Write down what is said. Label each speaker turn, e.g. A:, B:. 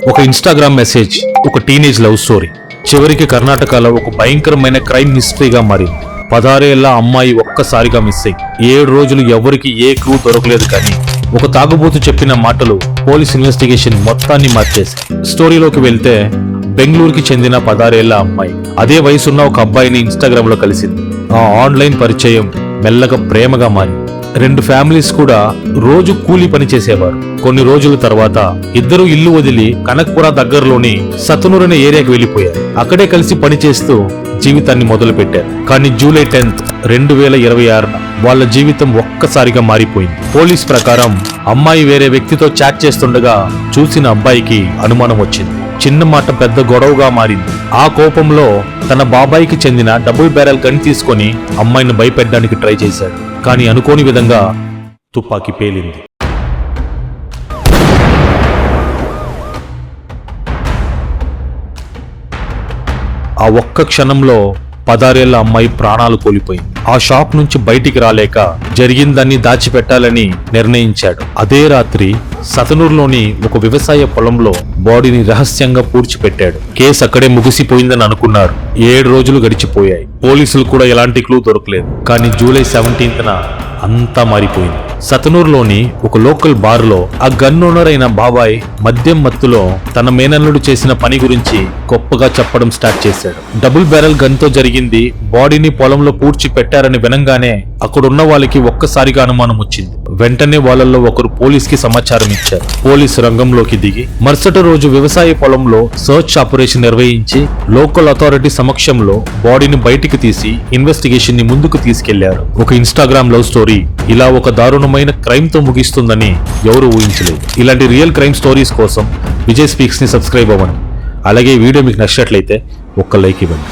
A: ఒక Instagram message, ఒక teenage love story, చివరికి కర్ణాటకలో ఒక భయంకరమైన క్రైమ్ మిస్టరీగా మారింది. 16 ఏళ్ల అమ్మాయి ఒక్కసారిగా మిస్ అయ్యి 7 రోజులు ఎవరికి ఏ క్లూ దొరకలేదు. కానీ ఒక తాగుబోతు చెప్పిన మాటలు పోలీస్ ఇన్వెస్టిగేషన్ మొత్తాన్ని మార్చేశాయి. స్టోరీలోకి వెళ్తే, బెంగళూరుకి చెందిన 16 ఏళ్ల అమ్మాయి అదే వయసున్న ఒక అబ్బాయిని ఇన్స్టాగ్రామ్ లో కలిసింది. ఆ ఆన్లైన్ పరిచయం మెల్లగా ప్రేమగా మారింది. 2 ఫ్యామిలీస్ కూడా రోజు కూలీ పని చేసేవారు. కొన్ని రోజుల తర్వాత ఇద్దరు ఇల్లు వదిలి కనక్పుర దగ్గరలోని సతనూర్ అనే ఏరియాకి వెళ్లిపోయారు. అక్కడే కలిసి పని చేస్తూ జీవితాన్ని మొదలు పెట్టారు. కానీ జూలై 10, 2026 వాళ్ళ జీవితం ఒక్కసారిగా మారిపోయింది. పోలీస్ ప్రకారం అమ్మాయి వేరే వ్యక్తితో చాట్ చేస్తుండగా చూసిన అబ్బాయికి అనుమానం వచ్చింది. చిన్న మాట పెద్ద గొడవగా మారింది. ఆ కోపంలో తన బాబాయికి చెందిన డబుల్ బ్యారెల్ గన్ తీసుకొని అమ్మాయిని భయపెట్టడానికి ట్రై చేశాడు. కానీ అనుకోని విధంగా తుపాకీ పేలింది. ఆ ఒక్క క్షణంలో 16 ఏళ్ల అమ్మాయి ప్రాణాలు కోల్పోయింది. ఆ షాప్ నుంచి బయటికి రాలేక జరిగిందాన్ని దాచిపెట్టాలని నిర్ణయించాడు. అదే రాత్రి సతనూరులోని ఒక వ్యవసాయ పొలంలో బాడీని రహస్యంగా పూడ్చిపెట్టాడు. కేసు అక్కడే ముగిసిపోయిందని అనుకున్నారు. 7 రోజులు గడిచిపోయాయి. పోలీసులు కూడా ఎలాంటి క్లూ దొరకలేదు. కానీ జూలై 17న అంతా మారిపోయింది. సతనూరులోని ఒక లోకల్ బార్లో ఆ గన్ ఓనర్ అయిన బాబాయ్ మద్యం మత్తులో తన మేనల్లుడు చేసిన పని గురించి గొప్పగా చెప్పడం స్టార్ట్ చేశాడు. డబుల్ బ్యారెల్ గన్ తో జరిగింది, బాడీని పొలంలో పూడ్చి పెట్టారని వినంగానే అక్కడున్న వాళ్ళకి ఒక్కసారిగా అనుమానం వచ్చింది. వెంటనే వాళ్ళల్లో ఒకరు పోలీస్ కి సమాచారం ఇచ్చారు. పోలీసు రంగంలోకి దిగి మరుసటి రోజు వ్యవసాయ పొలంలో సర్చ్ ఆపరేషన్ నిర్వహించి లోకల్ అథారిటీ సమక్షంలో బాడీని బయటికి తీసి ఇన్వెస్టిగేషన్ ని ముందుకు తీసుకెళ్లారు. ఒక ఇన్స్టాగ్రామ్ లవ్ స్టోరీ ఇలా ఒక దారుణమైన క్రైమ్ తో ముగిస్తుందని ఎవరు ఊహించలేదు. ఇలాంటి రియల్ క్రైమ్ స్టోరీస్ కోసం విజయ్ స్పీక్స్ ని సబ్స్క్రైబ్ అవ్వండి. అలాగే ఈ వీడియో మీకు నచ్చినట్లయితే ఒక్క లైక్ ఇవ్వండి.